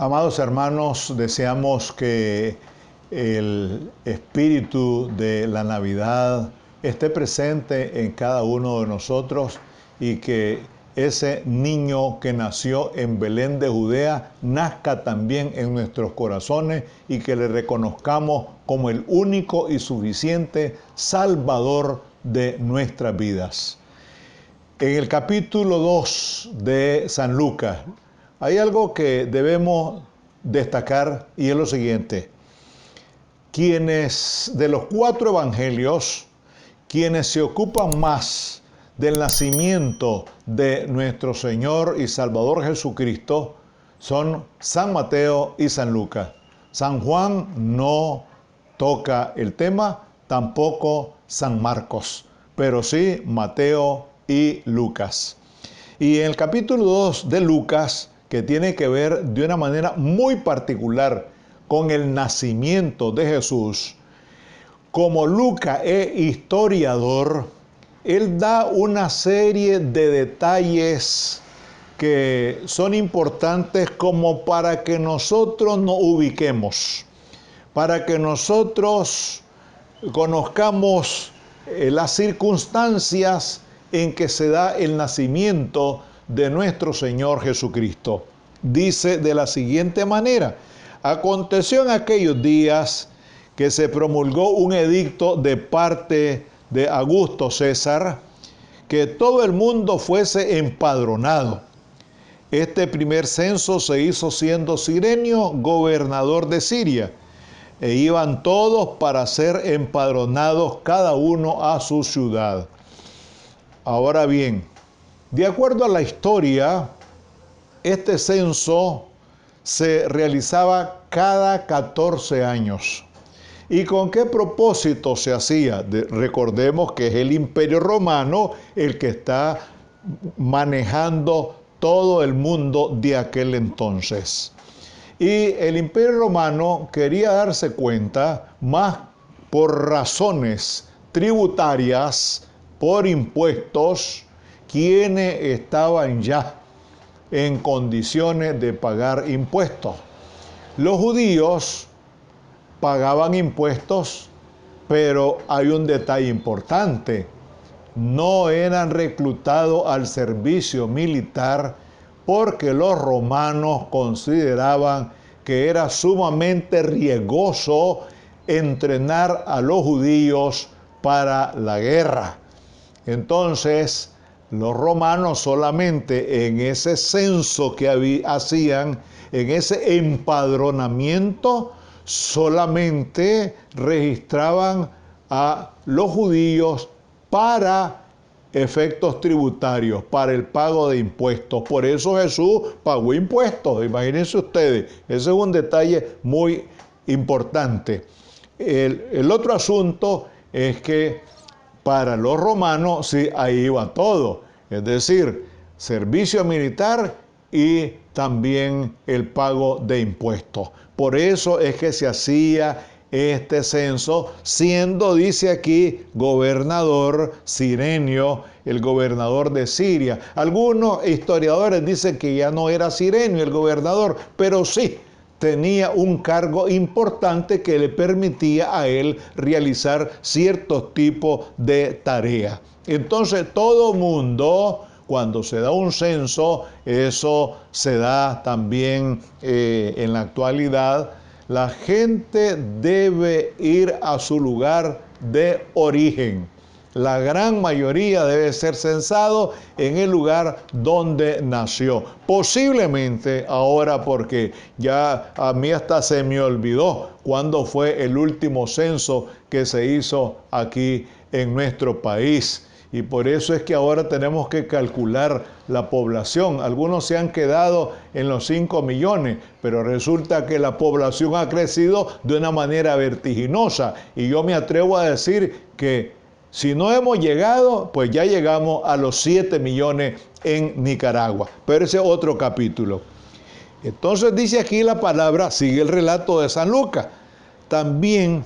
Amados hermanos, deseamos que el espíritu de la Navidad esté presente en cada uno de nosotros y que ese niño que nació en Belén de Judea nazca también en nuestros corazones y que le reconozcamos como el único y suficiente Salvador de nuestras vidas. En el capítulo 2 de San Lucas hay algo que debemos destacar y es lo siguiente. Quienes de los 4 evangelios, quienes se ocupan más del nacimiento de nuestro Señor y Salvador Jesucristo son San Mateo y San Lucas. San Juan no toca el tema, tampoco San Marcos, pero sí Mateo y Lucas. Y en el capítulo 2 de Lucas, que tiene que ver de una manera muy particular con el nacimiento de Jesús, como Lucas es historiador, él da una serie de detalles que son importantes como para que nosotros nos ubiquemos, para que nosotros conozcamos las circunstancias en que se da el nacimiento de nuestro Señor Jesucristo. Dice de la siguiente manera: aconteció en aquellos días que se promulgó un edicto de parte de Augusto César, que todo el mundo fuese empadronado. Este primer censo se hizo siendo Cirenio gobernador de Siria, e iban todos para ser empadronados cada uno a su ciudad. Ahora bien, de acuerdo a la historia, este censo se realizaba cada 14 años. ¿Y con qué propósito se hacía? Recordemos que es el Imperio Romano el que está manejando todo el mundo de aquel entonces. Y el Imperio Romano quería darse cuenta, más por razones tributarias, por impuestos, quienes estaban ya en condiciones de pagar impuestos. Los judíos pagaban impuestos, pero hay un detalle importante: no eran reclutados al servicio militar porque los romanos consideraban que era sumamente riesgoso entrenar a los judíos para la guerra. Entonces, los romanos solamente en ese censo que hacían, en ese empadronamiento, solamente registraban a los judíos para efectos tributarios, para el pago de impuestos. Por eso Jesús pagó impuestos, imagínense ustedes. Ese es un detalle muy importante. El otro asunto es que para los romanos, sí, ahí iba todo. Es decir, servicio militar y también el pago de impuestos. Por eso es que se hacía este censo, siendo, dice aquí, gobernador Cirenio, el gobernador de Siria. Algunos historiadores dicen que ya no era Cirenio el gobernador, pero sí tenía un cargo importante que le permitía a él realizar ciertos tipos de tareas. Entonces, todo mundo, cuando se da un censo, eso se da también en la actualidad, la gente debe ir a su lugar de origen. La gran mayoría debe ser censado en el lugar donde nació. Posiblemente ahora, porque ya a mí hasta se me olvidó cuándo fue el último censo que se hizo aquí en nuestro país. Y por eso es que ahora tenemos que calcular la población. Algunos se han quedado en los 5 millones, pero resulta que la población ha crecido de una manera vertiginosa. Y yo me atrevo a decir que si no hemos llegado, pues ya llegamos a los 7 millones en Nicaragua. Pero ese es otro capítulo. Entonces dice aquí la palabra, sigue el relato de San Lucas. También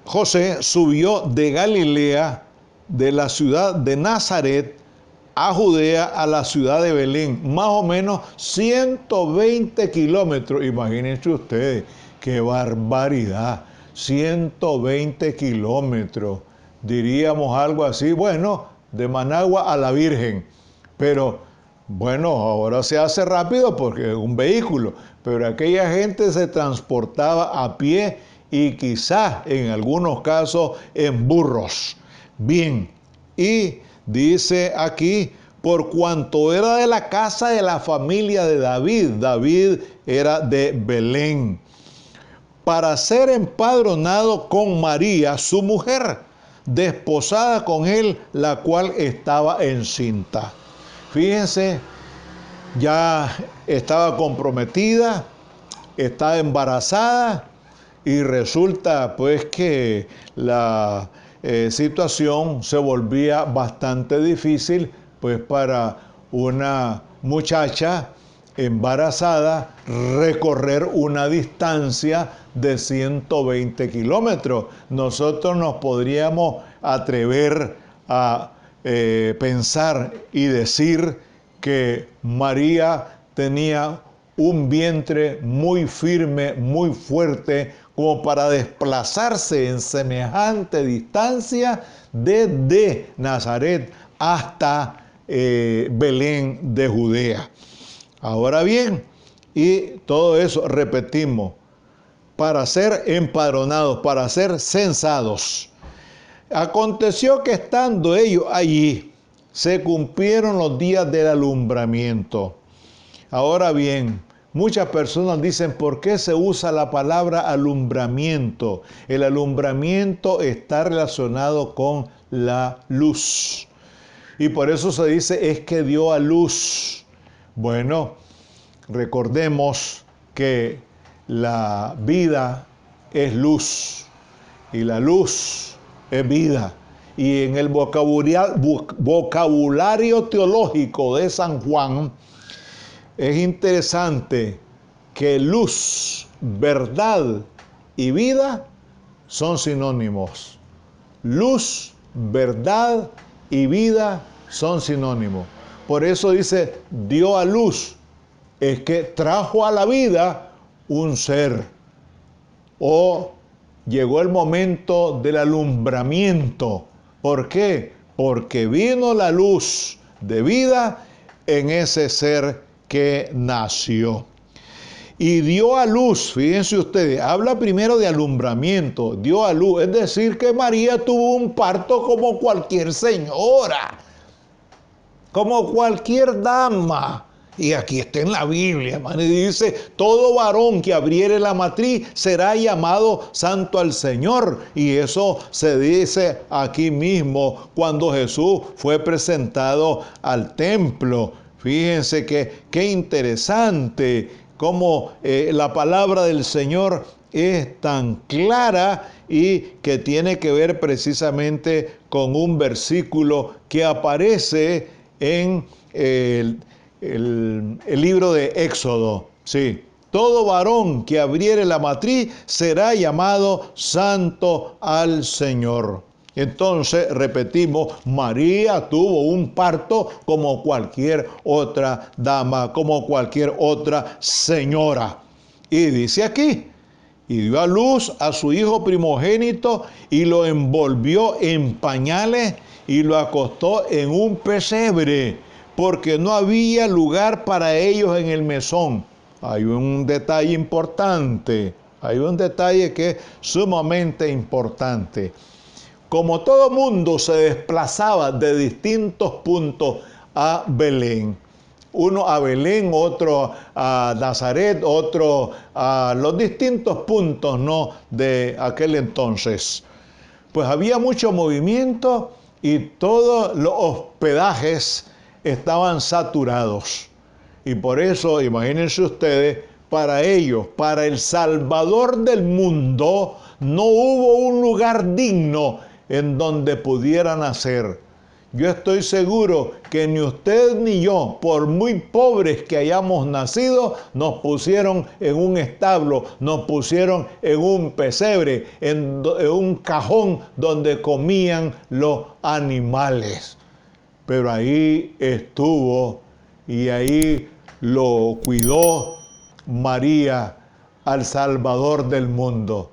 José subió de Galilea, de la ciudad de Nazaret, a Judea, a la ciudad de Belén, más o menos 120 kilómetros. Imagínense ustedes, qué barbaridad, 120 kilómetros. Diríamos algo así, bueno, de Managua a la Virgen. Pero bueno, ahora se hace rápido porque es un vehículo, pero aquella gente se transportaba a pie y quizás en algunos casos en burros. Bien, y dice aquí, por cuanto era de la casa de la familia de David, David era de Belén, para ser empadronado con María, su mujer, desposada con él, la cual estaba encinta. Fíjense, ya estaba comprometida, estaba embarazada y resulta pues que la situación se volvía bastante difícil pues para una muchacha embarazada recorrer una distancia de 120 kilómetros. Nosotros nos podríamos atrever a pensar y decir que María tenía un vientre muy firme, muy fuerte, como para desplazarse en semejante distancia desde Nazaret hasta Belén de Judea. Ahora bien, y todo eso, repetimos, para ser empadronados, para ser censados. Aconteció que estando ellos allí, se cumplieron los días del alumbramiento. Ahora bien, muchas personas dicen, ¿por qué se usa la palabra alumbramiento? El alumbramiento está relacionado con la luz. Y por eso se dice, es que dio a luz. Bueno, recordemos que la vida es luz y la luz es vida. Y en el vocabulario teológico de San Juan, es interesante que luz, verdad y vida son sinónimos. Luz, verdad y vida son sinónimos. Por eso dice, dio a luz. Es que trajo a la vida un ser. O llegó el momento del alumbramiento. ¿Por qué? Porque vino la luz de vida en ese ser que nació. Y dio a luz, fíjense ustedes, habla primero de alumbramiento, dio a luz, es decir que María tuvo un parto como cualquier señora, como cualquier dama. Y aquí está en la Biblia, man, y dice, todo varón que abriere la matriz será llamado santo al Señor. Y eso se dice aquí mismo cuando Jesús fue presentado al templo. Fíjense que qué interesante cómo la palabra del Señor es tan clara y que tiene que ver precisamente con un versículo que aparece en el libro de Éxodo. Sí, todo varón que abriere la matriz será llamado santo al Señor. Entonces, repetimos, María tuvo un parto como cualquier otra dama, como cualquier otra señora. Y dice aquí, y dio a luz a su hijo primogénito y lo envolvió en pañales y lo acostó en un pesebre, porque no había lugar para ellos en el mesón. Hay un detalle importante, hay un detalle que es sumamente importante. Como todo mundo se desplazaba de distintos puntos a Belén, uno a Belén, otro a Nazaret, otro a los distintos puntos, ¿no?, de aquel entonces. Pues había mucho movimiento y todos los hospedajes estaban saturados. Y por eso, imagínense ustedes, para ellos, para el Salvador del mundo, no hubo un lugar digno en donde pudieran nacer. Yo estoy seguro que ni usted ni yo, por muy pobres que hayamos nacido, nos pusieron en un establo, nos pusieron en un pesebre, en un cajón donde comían los animales. pero ahí estuvo y ahí lo cuidó María, al Salvador del mundo.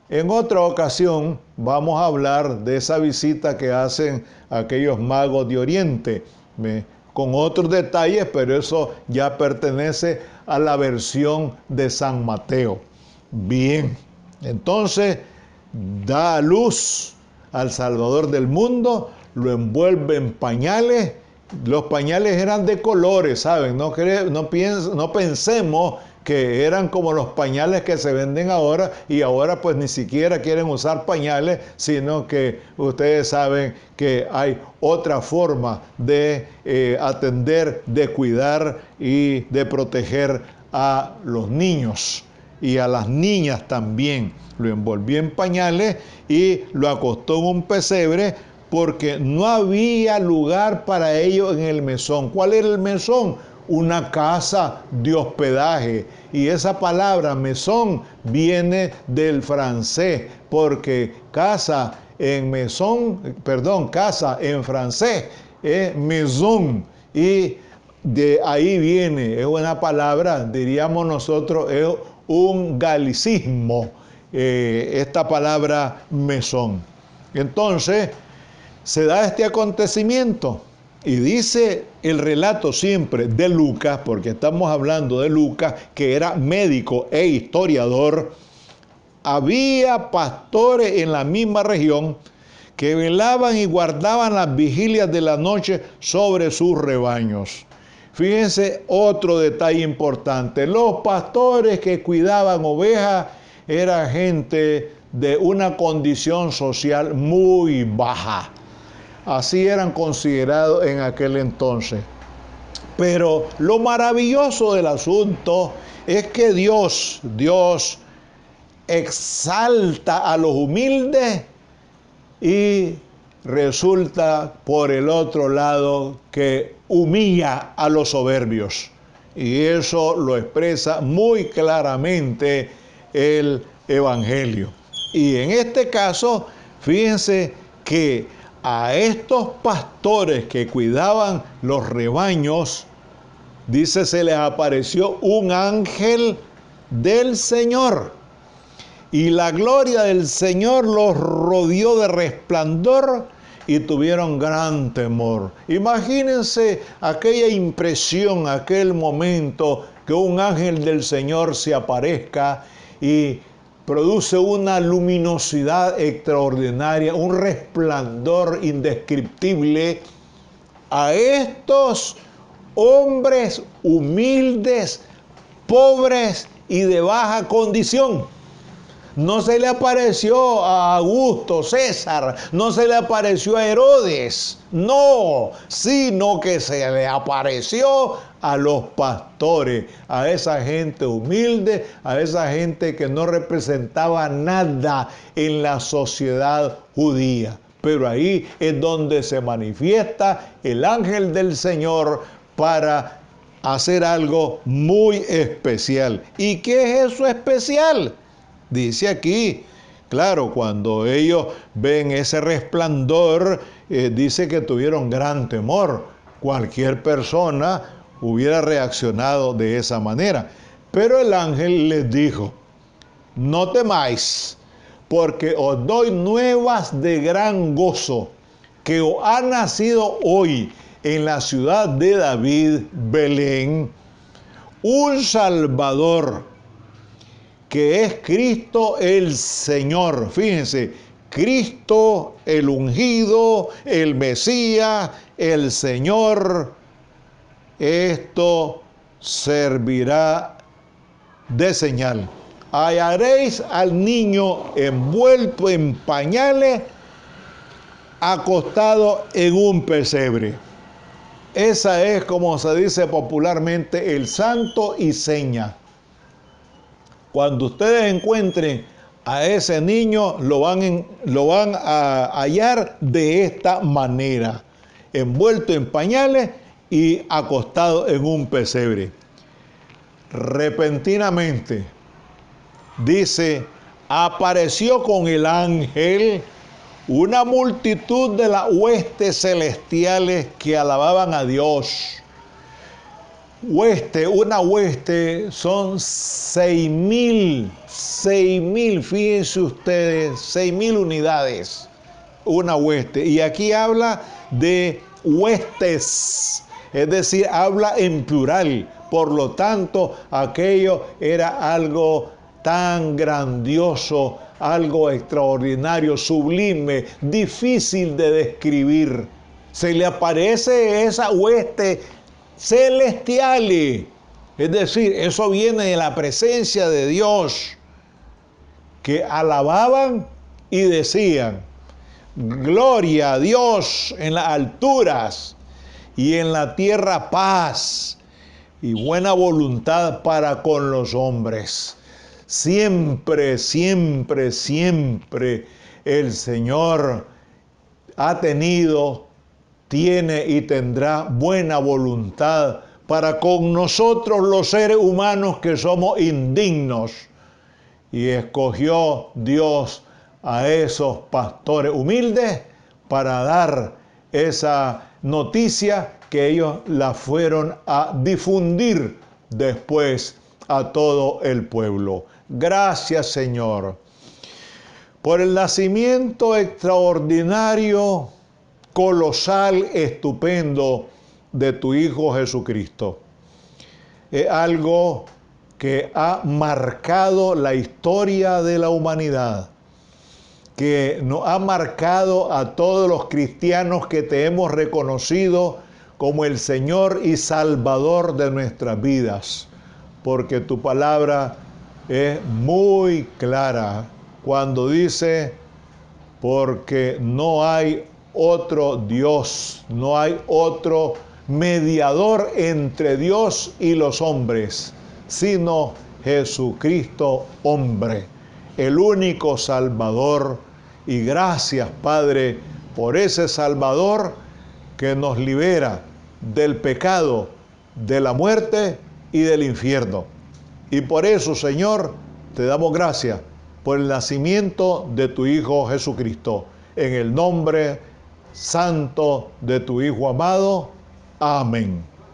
En otra ocasión vamos a hablar de esa visita que hacen aquellos magos de Oriente, con otros detalles, pero eso ya pertenece a la versión de San Mateo. Bien, entonces da a luz al Salvador del mundo, lo envuelve en pañales. Los pañales eran de colores, ¿saben? No pensemos que eran como los pañales que se venden ahora, y ahora pues ni siquiera quieren usar pañales, sino que ustedes saben que hay otra forma de atender, de cuidar y de proteger a los niños y a las niñas también. Lo envolvió en pañales y lo acostó en un pesebre, porque no había lugar para ellos en el mesón. ¿Cuál era el mesón? Una casa de hospedaje. Y esa palabra mesón viene del francés, porque casa en casa en francés es maison, y de ahí viene, es una palabra, diríamos nosotros, es un galicismo, esta palabra mesón. Entonces, se da este acontecimiento y dice el relato siempre de Lucas, porque estamos hablando de Lucas, que era médico e historiador. Había pastores en la misma región que velaban y guardaban las vigilias de la noche sobre sus rebaños. Fíjense otro detalle importante: los pastores que cuidaban ovejas eran gente de una condición social muy baja. Así eran considerados en aquel entonces. Pero lo maravilloso del asunto es que Dios exalta a los humildes, y resulta por el otro lado que humilla a los soberbios. Y eso lo expresa muy claramente el Evangelio. Y en este caso, fíjense que a estos pastores que cuidaban los rebaños, dice, se les apareció un ángel del Señor, y la gloria del Señor los rodeó de resplandor y tuvieron gran temor. Imagínense aquella impresión, aquel momento que un ángel del Señor se aparezca y produce una luminosidad extraordinaria, un resplandor indescriptible a estos hombres humildes, pobres y de baja condición. No se le apareció a Augusto César, no se le apareció a Herodes, no, sino que se le apareció a los pastores, a esa gente humilde, a esa gente que no representaba nada en la sociedad judía. Pero ahí es donde se manifiesta el ángel del Señor para hacer algo muy especial. ¿Y qué es eso especial? Dice aquí, claro, cuando ellos ven ese resplandor, dice que tuvieron gran temor. Cualquier persona hubiera reaccionado de esa manera. Pero el ángel les dijo: no temáis, porque os doy nuevas de gran gozo, que os ha nacido hoy en la ciudad de David, Belén, un Salvador, que es Cristo el Señor. Fíjense, Cristo el ungido, el Mesías, el Señor. Esto servirá de señal. Hallaréis al niño envuelto en pañales, acostado en un pesebre. Esa es, como se dice popularmente, el santo y seña. Cuando ustedes encuentren a ese niño, lo van a hallar de esta manera: envuelto en pañales y acostado en un pesebre. Repentinamente, dice, apareció con el ángel una multitud de las huestes celestiales que alababan a Dios. Una hueste son 6.000, fíjense ustedes, 6.000 unidades, una hueste. Y aquí habla de huestes, es decir, habla en plural. Por lo tanto, aquello era algo tan grandioso, algo extraordinario, sublime, difícil de describir. Se le aparece esa hueste celestiales, es decir, eso viene de la presencia de Dios, que alababan y decían: gloria a Dios en las alturas y en la tierra paz y buena voluntad para con los hombres. Siempre, siempre, siempre el Señor ha tenido, tiene y tendrá buena voluntad para con nosotros los seres humanos que somos indignos. Y escogió Dios a esos pastores humildes para dar esa noticia que ellos la fueron a difundir después a todo el pueblo. Gracias, Señor, por el nacimiento extraordinario, colosal, estupendo de tu Hijo Jesucristo. Es algo que ha marcado la historia de la humanidad, que nos ha marcado a todos los cristianos que te hemos reconocido como el Señor y Salvador de nuestras vidas, porque tu palabra es muy clara cuando dice: porque no hay otro Dios, no hay otro mediador entre Dios y los hombres, sino Jesucristo hombre, el único Salvador. Y gracias, Padre, por ese Salvador que nos libera del pecado, de la muerte y del infierno. Y por eso, Señor, te damos gracias por el nacimiento de tu Hijo Jesucristo. En el nombre santo de tu Hijo amado. Amén.